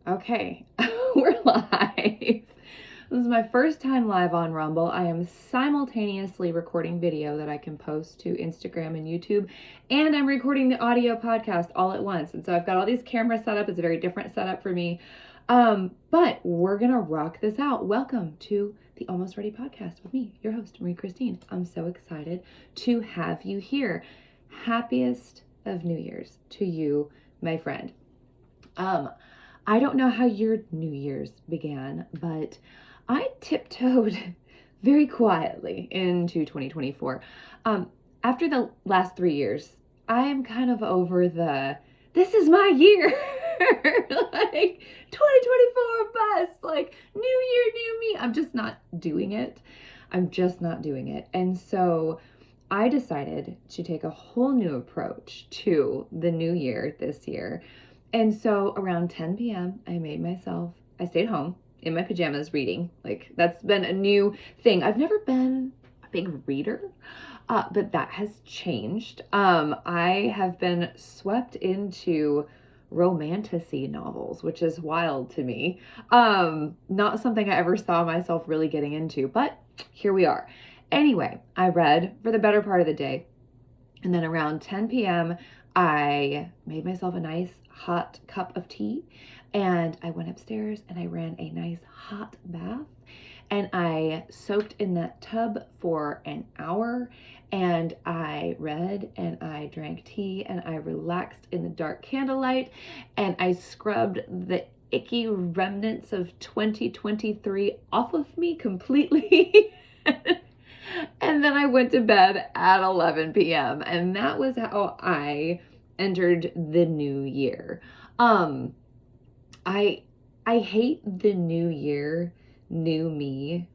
Okay, we're live. This is my first time live on Rumble. I am simultaneously recording video that I can post to Instagram and YouTube, and I'm recording the audio podcast all at once. And so I've got all these cameras set up. It's a very different setup for me. But we're gonna rock this out. Welcome to the Almost Ready podcast with me, your host, Marie Christine. I'm so excited to have you here. Happiest of New Year's to you, my friend. I don't know how your New Year's began, but I tiptoed very quietly into 2024. After the last 3 years, I am kind of over this is my year. Like 2024 best, like new year, new me. I'm just not doing it. And so I decided to take a whole new approach to the new year this year. And so around 10 p.m., I stayed home in my pajamas reading. Like, that's been a new thing. I've never been a big reader, but that has changed. I have been swept into romantasy novels, which is wild to me. Not something I ever saw myself really getting into, but here we are. Anyway, I read for the better part of the day. And then around 10 p.m., I made myself a nice hot cup of tea, and I went upstairs and I ran a nice hot bath, and I soaked in that tub for an hour, and I read and I drank tea and I relaxed in the dark candlelight, and I scrubbed the icky remnants of 2023 off of me completely. And then I went to bed at 11 p.m. and that was how I entered the new year. I hate the new year, new me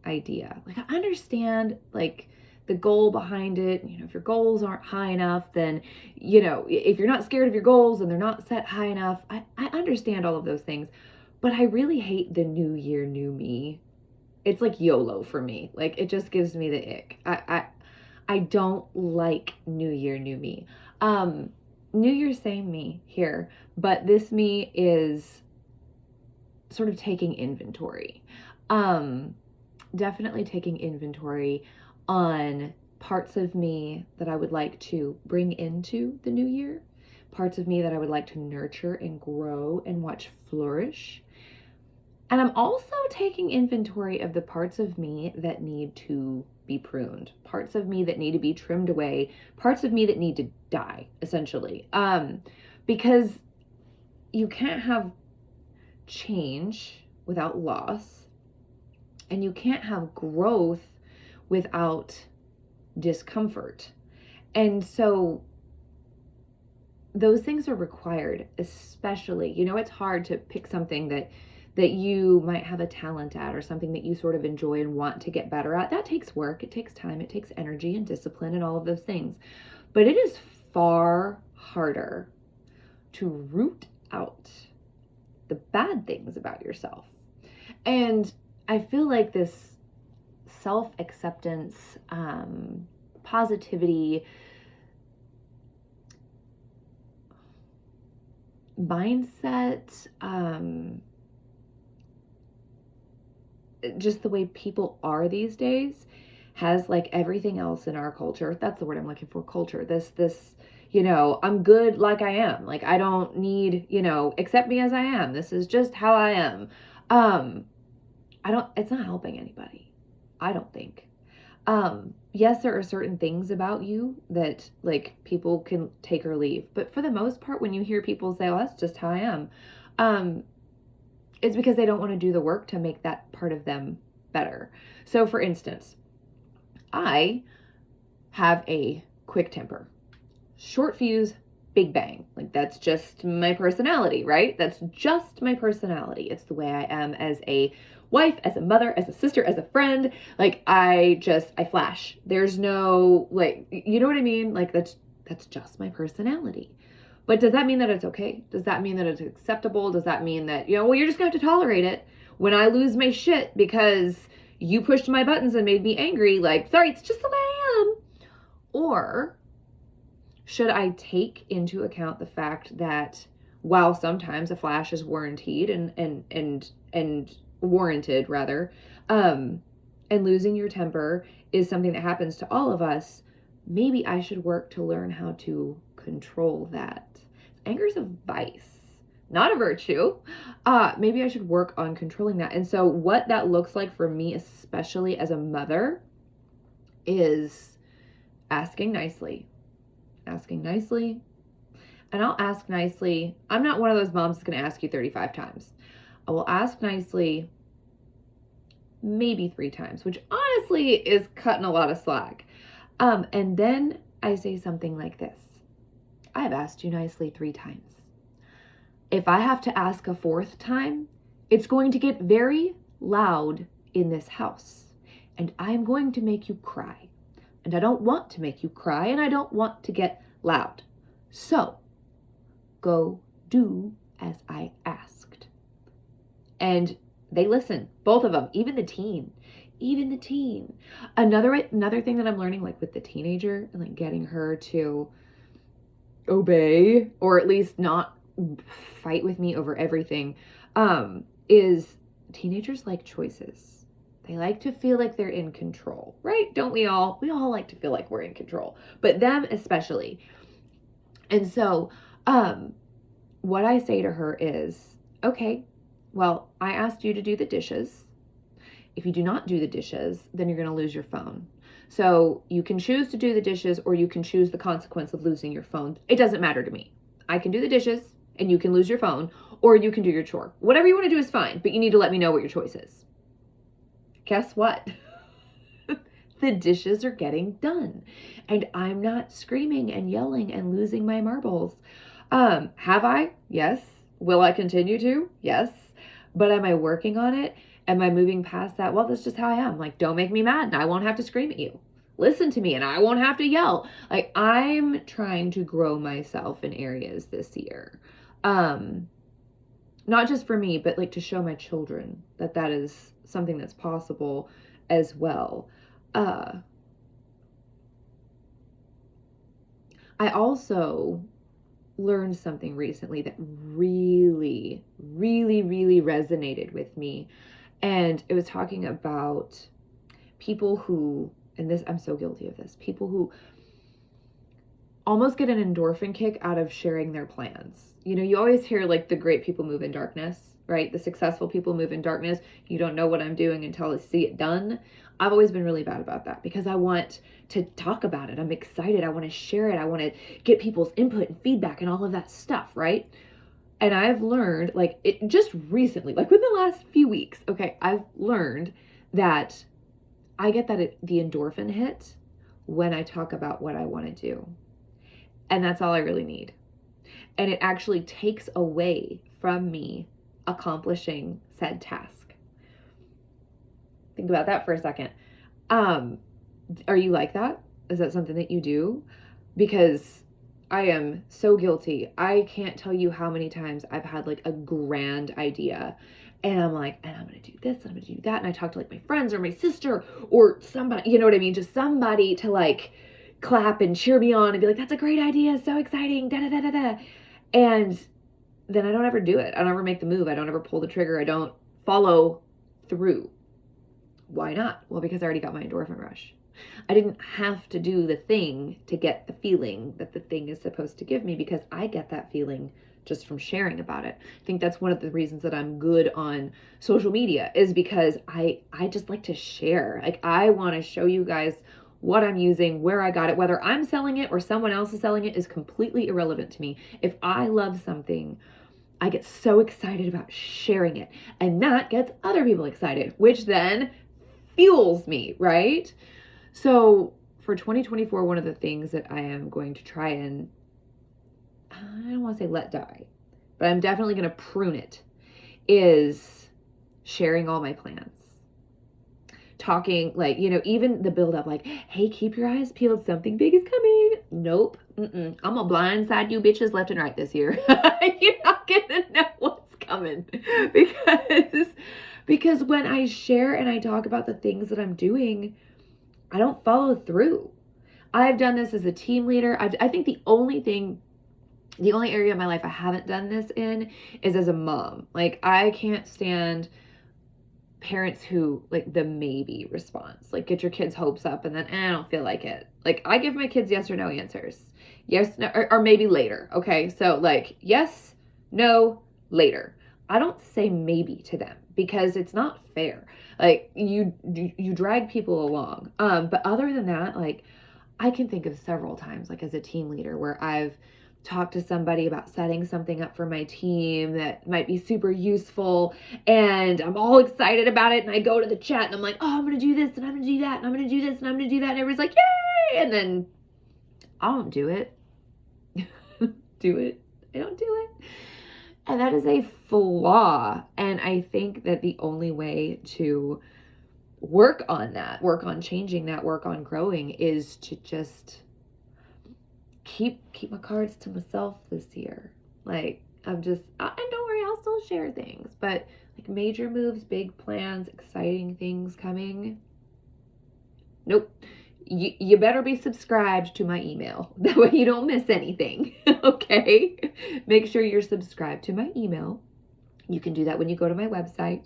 idea. Like, I understand like the goal behind it. You know, if your goals aren't high enough, then, you know, if you're not scared of your goals and they're not set high enough, I understand all of those things. But I really hate the new year, new me. It's like YOLO for me. Like, it just gives me the ick. I don't like New Year, new me. New Year, same me here, but this me is sort of taking inventory. Definitely taking inventory on parts of me that I would like to bring into the new year, parts of me that I would like to nurture and grow and watch flourish. And I'm also taking inventory of the parts of me that need to be pruned, parts of me that need to be trimmed away, parts of me that need to die, essentially. Because you can't have change without loss, and you can't have growth without discomfort. And so those things are required, especially, you know, it's hard to pick something that you might have a talent at, or something that you sort of enjoy and want to get better at. That takes work, it takes time, it takes energy and discipline and all of those things. But it is far harder to root out the bad things about yourself. And I feel like this self-acceptance, positivity, mindset, just the way people are these days has, like everything else in our culture, that's the word I'm looking for, culture, this, you know, I'm good like I am, like I don't need, you know, accept me as I am, this is just how I am. It's not helping anybody, I don't think. Yes, there are certain things about you that like people can take or leave, but for the most part, when you hear people say, "Oh, that's just how I am," it's because they don't want to do the work to make that part of them better. So for instance, I have a quick temper, short fuse, big bang. Like, that's just my personality, right? That's just my personality. It's the way I am as a wife, as a mother, as a sister, as a friend. Like, I flash. There's no, like, you know what I mean? Like, that's just my personality. But does that mean that it's okay? Does that mean that it's acceptable? Does that mean that, you know, well, you're just gonna have to tolerate it when I lose my shit because you pushed my buttons and made me angry? Like, sorry, it's just the way I am. Or should I take into account the fact that while sometimes a flash is warranted and warranted rather, and losing your temper is something that happens to all of us, maybe I should work to learn how to control that. Anger is a vice, not a virtue. Maybe I should work on controlling that. And so what that looks like for me, especially as a mother, is asking nicely. And I'll ask nicely. I'm not one of those moms that's going to ask you 35 times. I will ask nicely maybe 3 times, which honestly is cutting a lot of slack. And then I say something like this. I have asked you nicely 3 times. If I have to ask a 4th time, it's going to get very loud in this house. And I'm going to make you cry. And I don't want to make you cry, and I don't want to get loud. So, go do as I asked. And they listen, both of them, even the teen. Another thing that I'm learning, like with the teenager, and like getting her to obey, or at least not fight with me over everything, is teenagers like choices. They like to feel like they're in control, right? Don't we all? We all like to feel like we're in control, but them especially. And so, what I say to her is, okay, well, I asked you to do the dishes. If you do not do the dishes, then you're going to lose your phone. So you can choose to do the dishes, or you can choose the consequence of losing your phone. It doesn't matter to me. I can do the dishes and you can lose your phone, or you can do your chore. Whatever you want to do is fine, but you need to let me know what your choice is. Guess what? The dishes are getting done, and I'm not screaming and yelling and losing my marbles. Have I? Yes. Will I continue to? Yes. But am I working on it? Am I moving past that? Well, that's just how I am. Like, don't make me mad and I won't have to scream at you. Listen to me and I won't have to yell. Like, I'm trying to grow myself in areas this year. Not just for me, but like to show my children that that is something that's possible as well. I also learned something recently that really, really, really resonated with me. And it was talking about people who, and this, I'm so guilty of this, people who almost get an endorphin kick out of sharing their plans. You know, you always hear like the great people move in darkness, right? The successful people move in darkness. You don't know what I'm doing until I see it done. I've always been really bad about that because I want to talk about it. I'm excited. I want to share it. I want to get people's input and feedback and all of that stuff, right? And I've learned, like, it just recently, like within the last few weeks, okay, I've learned that I get the endorphin hit when I talk about what I want to do. And that's all I really need. And it actually takes away from me accomplishing said task. Think about that for a second. Are you like that? Is that something that you do? Because I am so guilty. I can't tell you how many times I've had like a grand idea and I'm like, and I'm going to do this, and I'm going to do that. And I talk to like my friends or my sister or somebody, you know what I mean? Just somebody to like clap and cheer me on and be like, that's a great idea. So exciting. Da, da, da, da, da. And then I don't ever do it. I don't ever make the move. I don't ever pull the trigger. I don't follow through. Why not? Well, because I already got my endorphin rush. I didn't have to do the thing to get the feeling that the thing is supposed to give me, because I get that feeling just from sharing about it. I think that's one of the reasons that I'm good on social media, is because I just like to share. Like, I want to show you guys what I'm using, where I got it. Whether I'm selling it or someone else is selling it is completely irrelevant to me. If I love something, I get so excited about sharing it, and that gets other people excited, which then fuels me, right? So for 2024, one of the things that I am going to try and, I don't want to say let die, but I'm definitely going to prune it, is sharing all my plans. Talking, like, you know, even the build up, like, hey, keep your eyes peeled, something big is coming. Nope. I'm gonna blindside you bitches left and right this year. You're not gonna know what's coming, because when I share and I talk about the things that I'm doing, I don't follow through. I've done this as a team leader. I think the only thing The only area of my life I haven't done this in is as a mom. Like, I can't stand parents who, like, the maybe response, like, get your kids' hopes up and then I don't feel like it. Like, I give my kids yes or no answers. Yes, no, or maybe later. Okay, so like yes, no, later. I don't say maybe to them because it's not fair. Like, you drag people along. But other than that, like, I can think of several times, like, as a team leader, where I've talked to somebody about setting something up for my team that might be super useful, and I'm all excited about it, and I go to the chat and I'm like, oh, I'm gonna do this and I'm gonna do that and I'm gonna do this and I'm gonna do that, and everybody's like, yay, and then I don't do it. I don't do it. And that is a flaw. And I think that the only way to work on that, work on changing that, work on growing is to just keep my cards to myself this year. Like, I'm just, and don't worry, I'll still share things, but like major moves, big plans, exciting things coming, nope. You better be subscribed to my email. That way you don't miss anything. Okay? Make sure you're subscribed to my email. You can do that when you go to my website.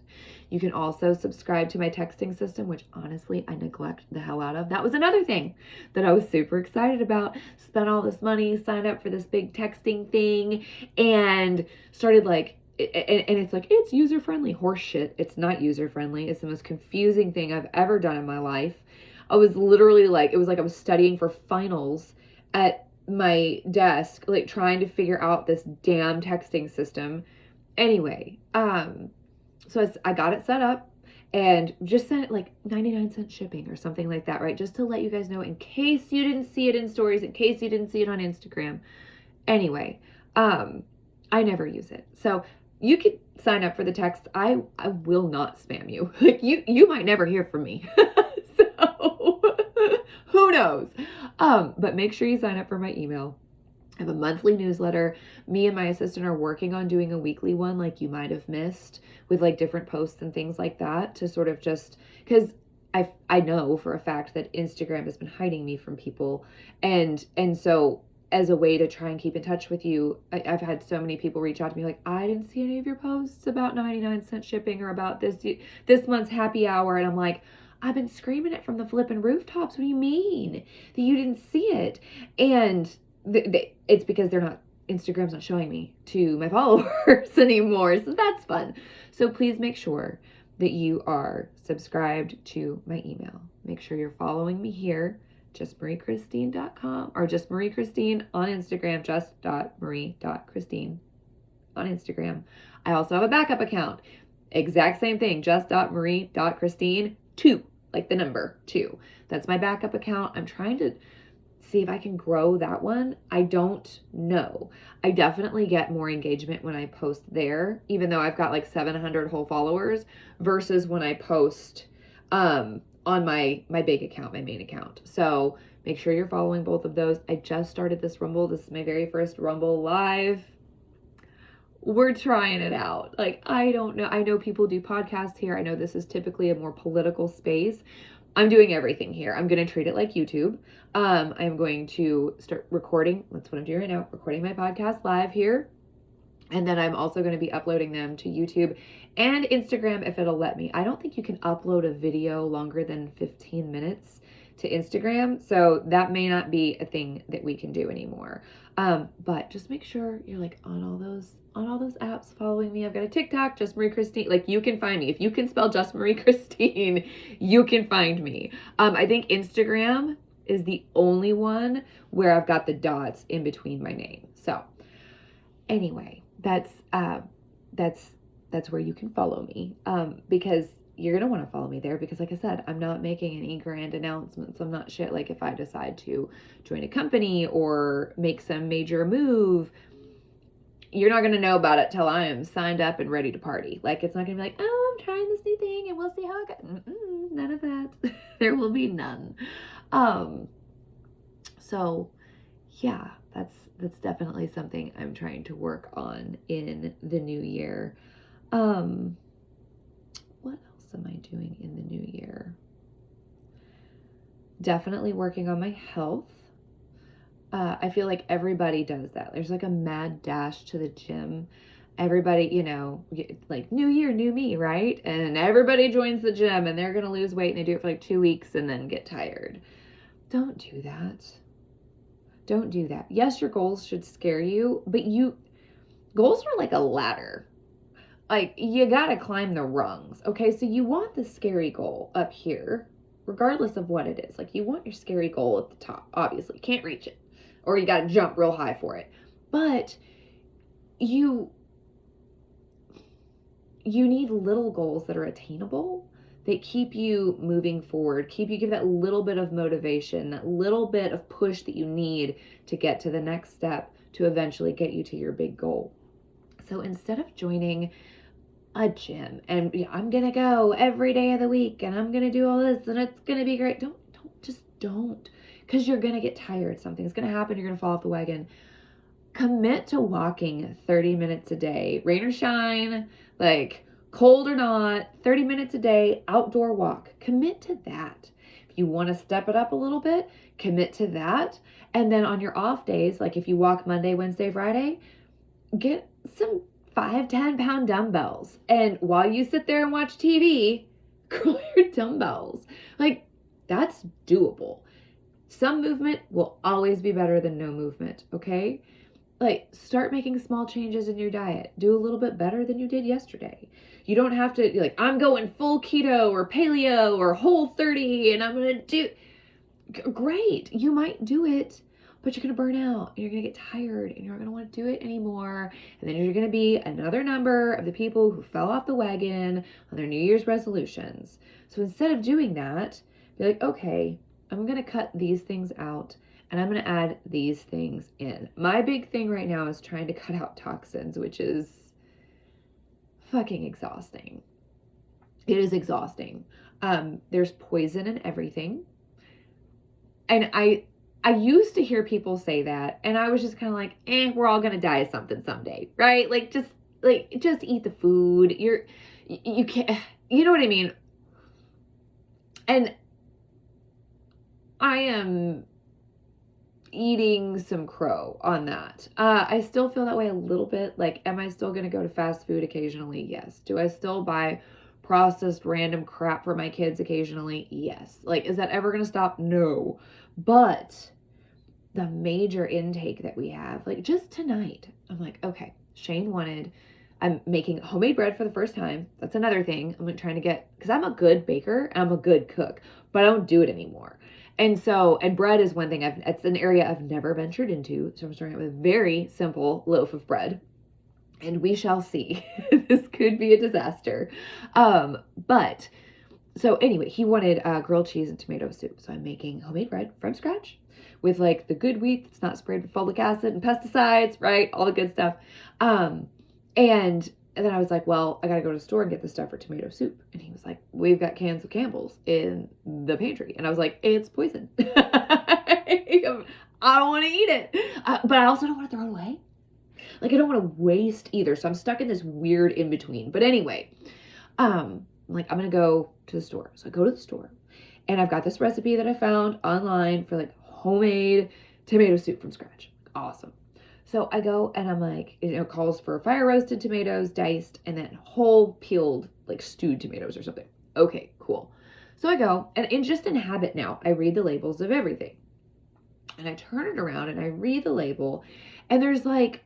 You can also subscribe to my texting system, which honestly I neglect the hell out of. That was another thing that I was super excited about. Spent all this money, signed up for this big texting thing, and started like, and it's like, it's user friendly. Horse shit. It's not user friendly. It's the most confusing thing I've ever done in my life. I was literally like, it was like I was studying for finals at my desk, like trying to figure out this damn texting system. Anyway, so I got it set up and just sent it like 99-cent shipping or something like that, right? Just to let you guys know in case you didn't see it in stories, in case you didn't see it on Instagram. Anyway, I never use it. So you can sign up for the text. I will not spam you. Like, you might never hear from me. So who knows? But make sure you sign up for my email. I have a monthly newsletter. Me and my assistant are working on doing a weekly one, like you might have missed, with like different posts and things like that, to sort of just, because I know for a fact that Instagram has been hiding me from people, and so as a way to try and keep in touch with you, I've had so many people reach out to me like, I didn't see any of your posts about 99-cent shipping or about this month's happy hour, and I'm like, I've been screaming it from the flipping rooftops. What do you mean that you didn't see it? And it's because Instagram's not showing me to my followers anymore. So that's fun. So please make sure that you are subscribed to my email. Make sure you're following me here, justmariechristine.com, or just Marie Christine on Instagram, just.marie.christine on Instagram. I also have a backup account. Exact same thing, just.marie.christine 2, like the number 2. That's my backup account. I'm trying to see if I can grow that one. I don't know. I definitely get more engagement when I post there, even though I've got like 700 whole followers, versus when I post on my big account, my main account. So make sure you're following both of those. I just started this Rumble. This is my very first Rumble live. We're trying it out. Like, I don't know. I know people do podcasts here. I know this is typically a more political space. I'm doing everything here. I'm going to treat it like YouTube. I'm going to start recording. That's what I'm doing right now. Recording my podcast live here. And then I'm also going to be uploading them to YouTube and Instagram if it'll let me. I don't think you can upload a video longer than 15 minutes to Instagram. So that may not be a thing that we can do anymore. But just make sure you're like on all those apps following me. I've got a TikTok, Just Marie Christine. Like, you can find me. If you can spell Just Marie Christine, you can find me. I think Instagram is the only one where I've got the dots in between my name. So anyway, that's where you can follow me, because you're going to want to follow me there, because like I said, I'm not making any grand announcements. I'm not shit like if I decide to join a company or make some major move, you're not going to know about it till I am signed up and ready to party. Like, it's not going to be like, oh, I'm trying this new thing and we'll see how it goes. None of that. There will be none. So yeah, that's definitely something I'm trying to work on in the new year. What else am I doing in the new year? Definitely working on my health. I feel like everybody does that. There's like a mad dash to the gym. Everybody, like new year, new me, right? And everybody joins the gym and they're going to lose weight and they do it for like 2 weeks and then get tired. Don't do that. Don't do that. Yes, your goals should scare you, but goals are like a ladder. Like, you gotta climb the rungs, okay? So you want the scary goal up here, regardless of what it is. Like, you want your scary goal at the top, obviously. You can't reach it, or you gotta jump real high for it. But you need little goals that are attainable, that keep you moving forward, give that little bit of motivation, that little bit of push that you need to get to the next step to eventually get you to your big goal. So instead of joining a gym and I'm gonna go every day of the week and I'm gonna do all this and it's gonna be great, don't, because you're gonna get tired. Something's gonna happen. You're gonna fall off the wagon. Commit to walking 30 minutes a day, rain or shine, like cold or not, 30 minutes a day, outdoor walk. Commit to that. If you want to step it up a little bit, commit to that. And then on your off days, like if you walk Monday, Wednesday, Friday, get some 5-10 pound dumbbells. And while you sit there and watch TV, curl your dumbbells. Like, that's doable. Some movement will always be better than no movement, okay? Like, start making small changes in your diet. Do a little bit better than you did yesterday. You don't have to be like, I'm going full keto or paleo or Whole30 and I'm going to do... Great. You might do it, but you're going to burn out and you're going to get tired and you're not going to want to do it anymore. And then you're going to be another number of the people who fell off the wagon on their New Year's resolutions. So instead of doing that, be like, okay, I'm going to cut these things out and I'm going to add these things in. My big thing right now is trying to cut out toxins, which is fucking exhausting. It is exhausting. There's poison in everything. And I used to hear people say that, and I was just kind of like, we're all going to die of something someday, right? Just eat the food. You can't, you know what I mean? And I am eating some crow on that. I still feel that way a little bit. Like, am I still going to go to fast food occasionally? Yes. Do I still buy processed random crap for my kids occasionally? Yes. Like, is that ever going to stop? No. But the major intake that we have, like just tonight, I'm like, okay, I'm making homemade bread for the first time. That's another thing I'm trying to get, because I'm a good baker and I'm a good cook, but I don't do it anymore. And bread is one thing it's an area I've never ventured into. So I'm starting out with a very simple loaf of bread. And we shall see. This could be a disaster. But so anyway, he wanted grilled cheese and tomato soup. So I'm making homemade bread from scratch with like the good wheat that's not sprayed with folic acid and pesticides, right? All the good stuff. And then I was like, well, I got to go to the store and get the stuff for tomato soup. And he was like, we've got cans of Campbell's in the pantry. And I was like, it's poison. I don't want to eat it. But I also don't want to throw it away. Like, I don't want to waste either. So I'm stuck in this weird in between. But anyway, I'm like, I'm going to go to the store. So I go to the store and I've got this recipe that I found online for like homemade tomato soup from scratch. Awesome. So I go and I'm like, it calls for fire roasted tomatoes, diced, and then whole peeled, like stewed tomatoes or something. Okay, cool. So I go and in habit now, I read the labels of everything. And I turn it around and I read the label and there's like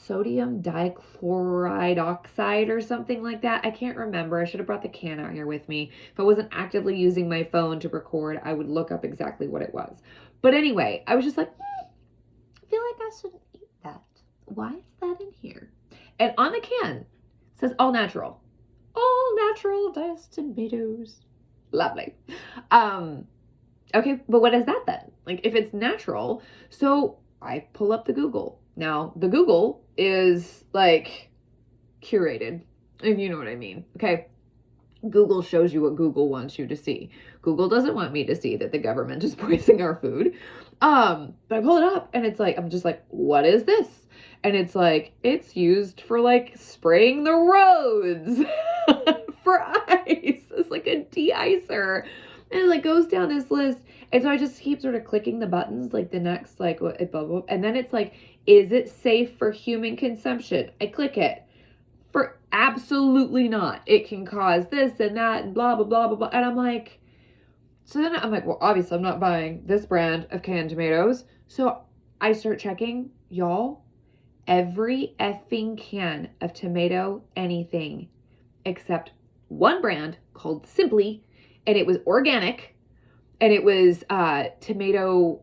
sodium dichloride oxide or something like that. I can't remember. I should have brought the can out here with me. If I wasn't actively using my phone to record, I would look up exactly what it was. But anyway, I was just like, I feel like I shouldn't eat that. Why is that in here? And on the can, it says all natural. All natural diced tomatoes. Lovely. Okay, but what is that then? Like, if it's natural, so I pull up the Google. Now, the Google is like curated, if you know what I mean. Okay. Google shows you what Google wants you to see. Google doesn't want me to see that the government is poisoning our food. But I pull it up and it's like, I'm just like, what is this? And it's like, it's used for like spraying the roads for ice. It's like a de-icer. And it like goes down this list. And so I just keep sort of clicking the buttons, like the next, like, blah, blah, blah. And then it's like, is it safe for human consumption? I click it. For absolutely not. It can cause this and that and blah, blah, blah, blah, blah. And I'm like, so then I'm like, well, obviously I'm not buying this brand of canned tomatoes. So I start checking, y'all, every effing can of tomato anything except one brand called Simply, and it was organic, and it was tomato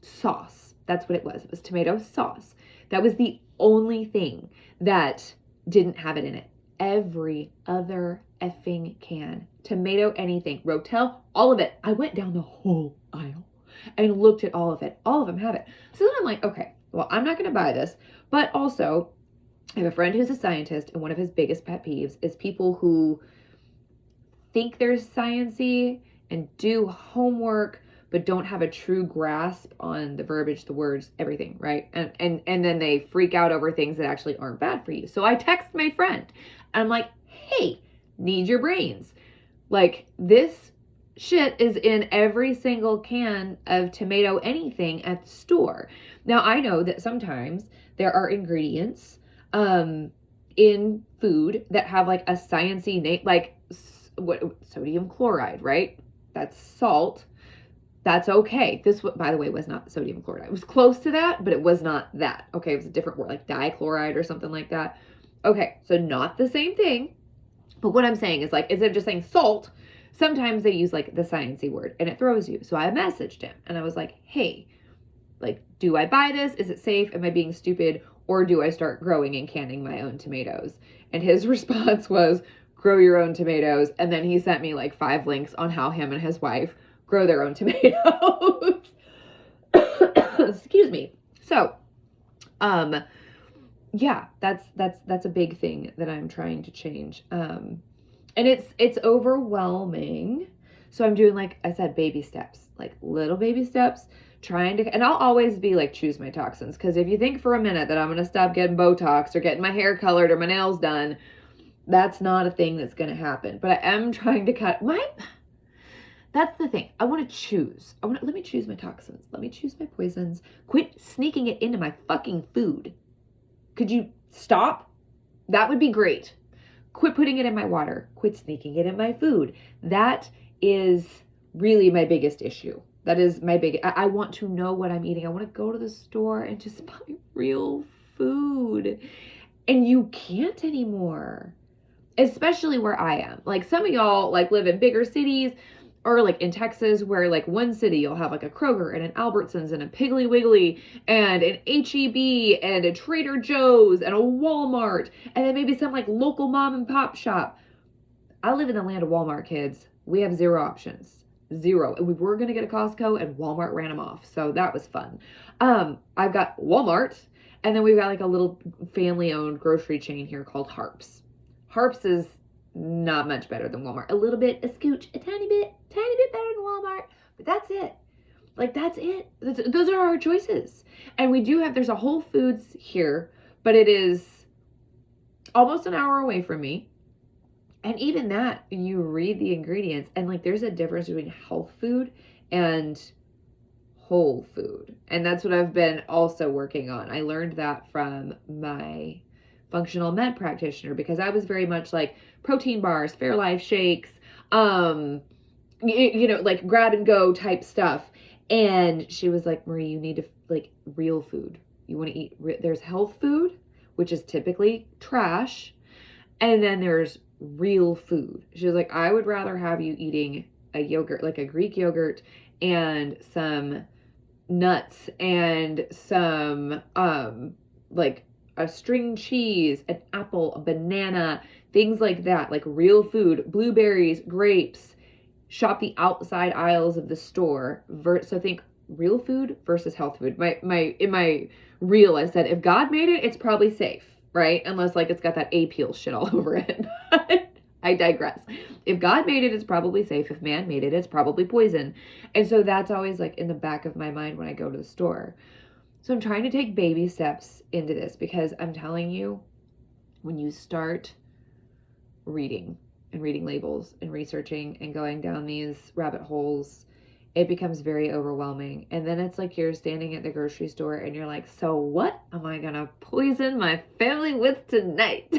sauce. That's what it was. It was tomato sauce. That was the only thing that didn't have it in it. Every other effing can, tomato anything, Rotel, all of it. I went down the whole aisle and looked at all of it. All of them have it. So then I'm like, okay, well, I'm not going to buy this. But also, I have a friend who's a scientist, and one of his biggest pet peeves is people who think they're sciencey and do homework but don't have a true grasp on the verbiage, the words, everything, right? And then they freak out over things that actually aren't bad for you. So I text my friend. I'm like, hey, need your brains. Like, this shit is in every single can of tomato anything at the store. Now, I know that sometimes there are ingredients in food that have like a sciencey name, like sodium chloride, right? That's salt. That's okay. This, by the way, was not sodium chloride. It was close to that, but it was not that. Okay, it was a different word, like dichloride or something like that. Okay, so not the same thing. But what I'm saying is, like, instead of just saying salt, sometimes they use like the sciencey word and it throws you. So I messaged him and I was like, hey, like, do I buy this? Is it safe? Am I being stupid? Or do I start growing and canning my own tomatoes? And his response was, grow your own tomatoes. And then he sent me like 5 links on how him and his wife grow their own tomatoes. Excuse me. So, yeah, that's a big thing that I'm trying to change. And it's overwhelming. So I'm doing, like I said, baby steps, like little baby steps, trying to, and I'll always be like, choose my toxins. Cause if you think for a minute that I'm going to stop getting Botox or getting my hair colored or my nails done, that's not a thing that's going to happen. But I am trying to that's the thing. I want to choose. Let me choose my toxins. Let me choose my poisons. Quit sneaking it into my fucking food. Could you stop? That would be great. Quit putting it in my water. Quit sneaking it in my food. That is really my biggest issue. That is my I want to know what I'm eating. I want to go to the store and just buy real food. And you can't anymore. Especially where I am. Like, some of y'all like live in bigger cities, or like in Texas, where like one city you'll have like a Kroger and an Albertsons and a Piggly Wiggly and an H-E-B and a Trader Joe's and a Walmart, and then maybe some like local mom and pop shop. I live in the land of Walmart, kids. We have 0 options. 0. And we were going to get a Costco and Walmart ran them off. So that was fun. I've got Walmart, and then we've got like a little family-owned grocery chain here called Harps. Harps is not much better than Walmart. A little bit, a scooch, a tiny bit better than Walmart. But that's it. Like, that's it. Those are our choices. And we do have, there's a Whole Foods here, but it is almost an hour away from me. And even that, you read the ingredients, and like, there's a difference between health food and whole food. And that's what I've been also working on. I learned that from my functional med practitioner, because I was very much like protein bars, Fairlife shakes, you know, like grab and go type stuff. And she was like, Marie, you need to like real food. You want to eat, there's health food, which is typically trash. And then there's real food. She was like, I would rather have you eating a yogurt, like a Greek yogurt, and some nuts and some, like a string cheese, an apple, a banana, things like that, like real food, blueberries, grapes. Shop the outside aisles of the store. So think real food versus health food. In my reel, I said, if God made it, it's probably safe, right? Unless like it's got that A-peel shit all over it. I digress. If God made it, it's probably safe. If man made it, it's probably poison. And so that's always like in the back of my mind when I go to the store. So I'm trying to take baby steps into this, because I'm telling you, when you start reading and reading labels and researching and going down these rabbit holes, it becomes very overwhelming. And then it's like you're standing at the grocery store and you're like, so what am I gonna poison my family with tonight?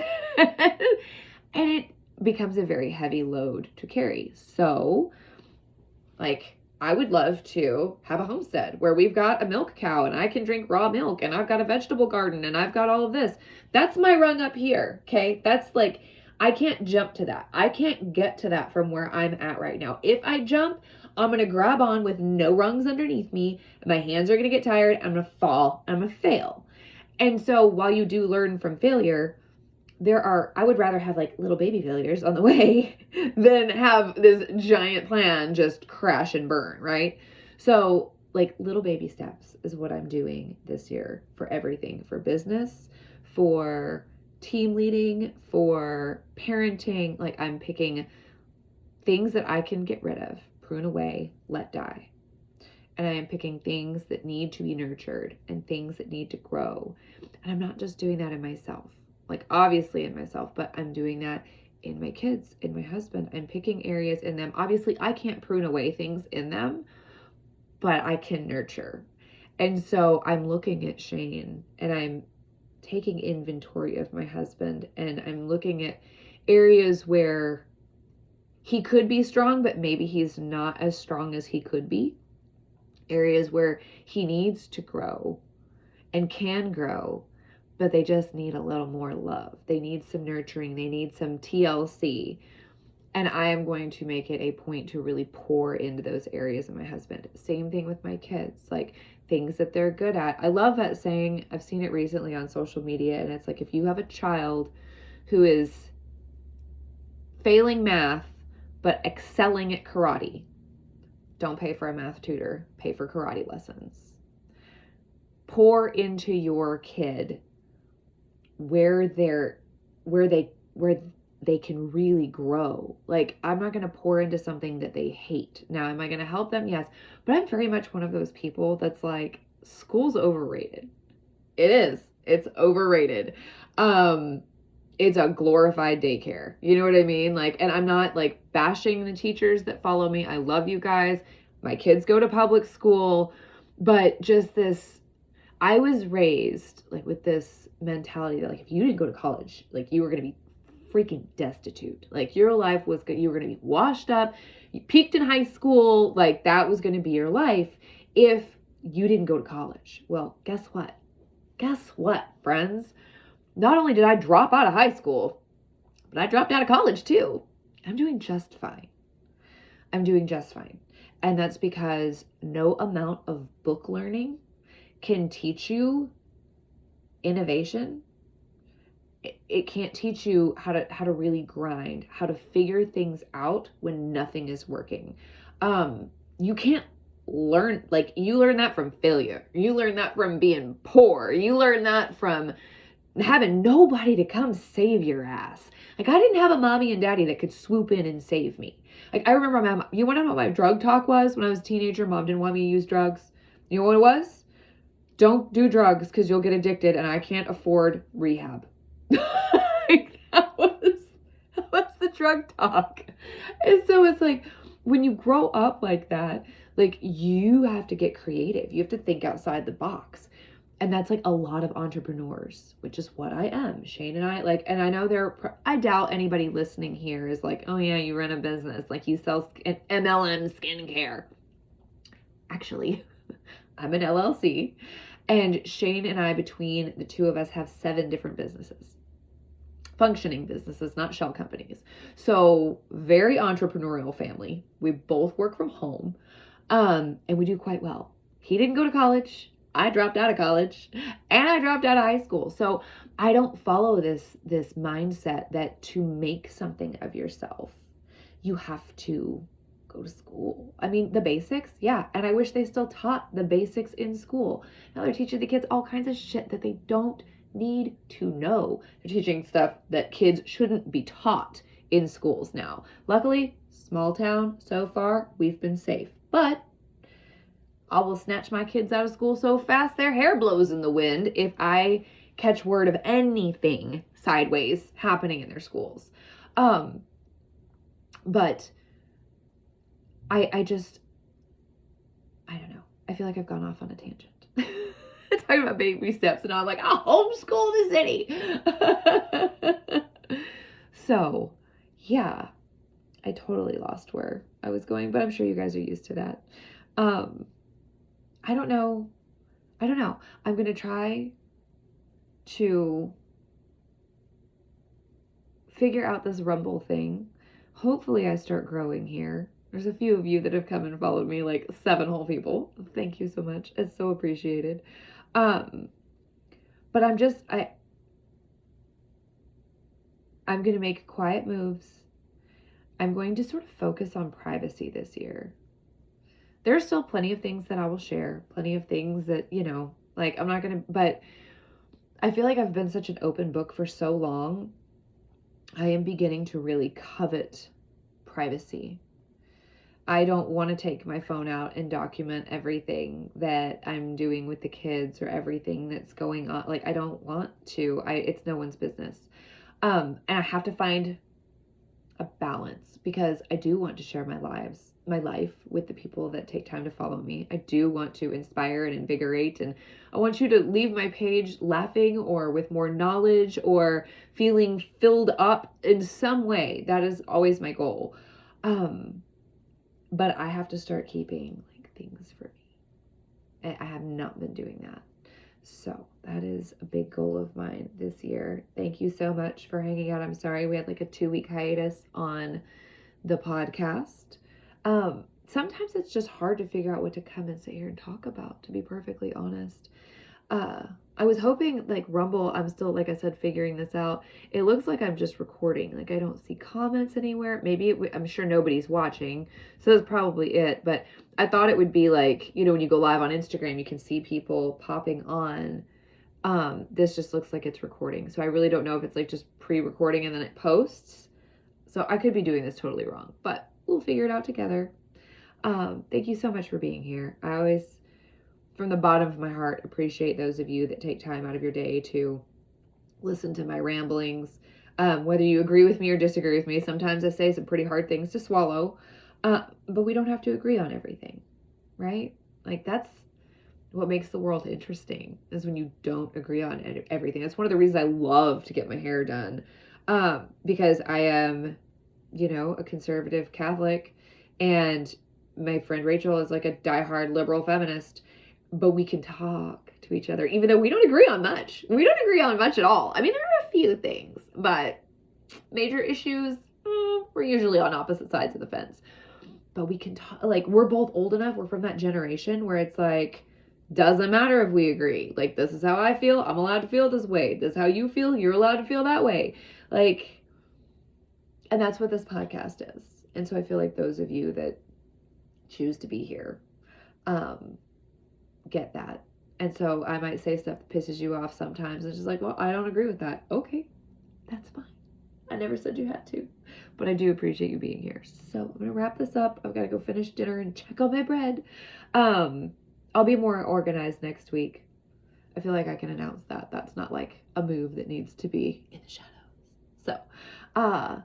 And it becomes a very heavy load to carry. So, like, I would love to have a homestead where we've got a milk cow and I can drink raw milk and I've got a vegetable garden and I've got all of this. That's my rung up here, okay? That's like, I can't jump to that. I can't get to that from where I'm at right now. If I jump, I'm going to grab on with no rungs underneath me. My hands are going to get tired. I'm going to fall. I'm going to fail. And so while you do learn from failure, I would rather have like little baby failures on the way than have this giant plan just crash and burn, right? So like little baby steps is what I'm doing this year for everything, for business, for team leading, for parenting. Like I'm picking things that I can get rid of, prune away, let die. And I am picking things that need to be nurtured and things that need to grow. And I'm not just doing that in myself. Like obviously in myself, but I'm doing that in my kids, in my husband. I'm picking areas in them. Obviously, I can't prune away things in them, but I can nurture. And so I'm looking at Shane and I'm taking inventory of my husband and I'm looking at areas where he could be strong, but maybe he's not as strong as he could be. Areas where he needs to grow and can grow, but they just need a little more love. They need some nurturing. They need some TLC. And I am going to make it a point to really pour into those areas of my husband. Same thing with my kids, like things that they're good at. I love that saying. I've seen it recently on social media. And it's like, if you have a child who is failing math, but excelling at karate, don't pay for a math tutor, pay for karate lessons. Pour into your kid where they can really grow. Like, I'm not going to pour into something that they hate. Now, am I going to help them? Yes. But I'm very much one of those people that's like, school's overrated. It is. It's overrated. It's a glorified daycare. You know what I mean? Like, and I'm not like bashing the teachers that follow me. I love you guys. My kids go to public school, but just this, I was raised like with this mentality that like, if you didn't go to college, like you were going to be freaking destitute. Like your life was good. You were going to be washed up. You peaked in high school. Like that was going to be your life if you didn't go to college. Well, guess what? Guess what, friends? Not only did I drop out of high school, but I dropped out of college too. I'm doing just fine. I'm doing just fine. And that's because no amount of book learning can teach you innovation. It can't teach you how to really grind, how to figure things out when nothing is working. You can't learn, like you learn that from failure. You learn that from being poor. You learn that from having nobody to come save your ass. Like I didn't have a mommy and daddy that could swoop in and save me. Like I remember my mom, you want to know what my drug talk was when I was a teenager? Mom didn't want me to use drugs. You know what it was? Don't do drugs because you'll get addicted and I can't afford rehab. Like, that was the drug talk. And so it's like, when you grow up like that, like you have to get creative. You have to think outside the box. And that's like a lot of entrepreneurs, which is what I am. Shane and I like, and I know I doubt anybody listening here is like, oh yeah, you run a business. Like you sell MLM skincare. Actually, I'm an LLC. And Shane and I, between the two of us, have 7 different businesses. Functioning businesses, not shell companies. So very entrepreneurial family. We both work from home. And we do quite well. He didn't go to college. I dropped out of college and I dropped out of high school. So I don't follow this mindset that to make something of yourself, you have to go to school. I mean, the basics, yeah. And I wish they still taught the basics in school. Now they're teaching the kids all kinds of shit that they don't need to know. They're teaching stuff that kids shouldn't be taught in schools now. Luckily, small town, so far, we've been safe. But I will snatch my kids out of school so fast their hair blows in the wind if I catch word of anything sideways happening in their schools. But I just, I don't know. I feel like I've gone off on a tangent. Talking about baby steps, and I'm like, I'll homeschool the city. So, yeah, I totally lost where I was going, but I'm sure you guys are used to that. Um, I don't know. I'm going to try to figure out this Rumble thing. Hopefully I start growing here. There's a few of you that have come and followed me, like 7 whole people. Thank you so much. It's so appreciated. But I'm going to make quiet moves. I'm going to sort of focus on privacy this year. There's still plenty of things that I will share, plenty of things that, like I'm not going to, but I feel like I've been such an open book for so long. I am beginning to really covet privacy. I don't want to take my phone out and document everything that I'm doing with the kids or everything that's going on. Like, I don't want to. It's no one's business. And I have to find a balance because I do want to share my life with the people that take time to follow me. I do want to inspire and invigorate, and I want you to leave my page laughing or with more knowledge or feeling filled up in some way. That is always my goal. But I have to start keeping like things for me. I have not been doing that. So that is a big goal of mine this year. Thank you so much for hanging out. I'm sorry we had like a 2-week hiatus on the podcast. Sometimes it's just hard to figure out what to come and sit here and talk about, to be perfectly honest. I was hoping like Rumble, I'm still, like I said, figuring this out. It looks like I'm just recording. Like I don't see comments anywhere. Maybe I'm sure nobody's watching. So that's probably it. But I thought it would be like, when you go live on Instagram, you can see people popping on. This just looks like it's recording. So I really don't know if it's like just pre-recording and then it posts. So I could be doing this totally wrong, but we'll figure it out together. Thank you so much for being here. I always, from the bottom of my heart, appreciate those of you that take time out of your day to listen to my ramblings. Whether you agree with me or disagree with me, sometimes I say some pretty hard things to swallow, but we don't have to agree on everything, right? Like that's what makes the world interesting, is when you don't agree on everything. That's one of the reasons I love to get my hair done, because I am, a conservative Catholic, and my friend Rachel is like a diehard liberal feminist, but we can talk to each other, even though we don't agree on much. We don't agree on much at all. I mean, there are a few things, but major issues, we're usually on opposite sides of the fence. But we can talk, like, we're both old enough, we're from that generation where it's like, doesn't matter if we agree. Like, this is how I feel, I'm allowed to feel this way. This is how you feel, you're allowed to feel that way. Like, and that's what this podcast is. And so I feel like those of you that choose to be here, get that. And so I might say stuff that pisses you off sometimes. It's just like, well, I don't agree with that. Okay, that's fine. I never said you had to, but I do appreciate you being here. So I'm going to wrap this up. I've got to go finish dinner and check on my bread. I'll be more organized next week. I feel like I can announce that. That's not like a move that needs to be in the shadows. So,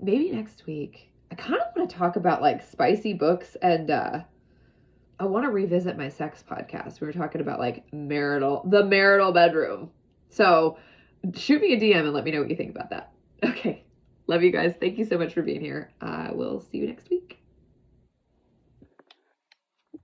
maybe next week, I kind of want to talk about like spicy books, and I want to revisit my sex podcast. We were talking about like the marital bedroom. So shoot me a DM and let me know what you think about that. Okay. Love you guys. Thank you so much for being here. I will see you next week.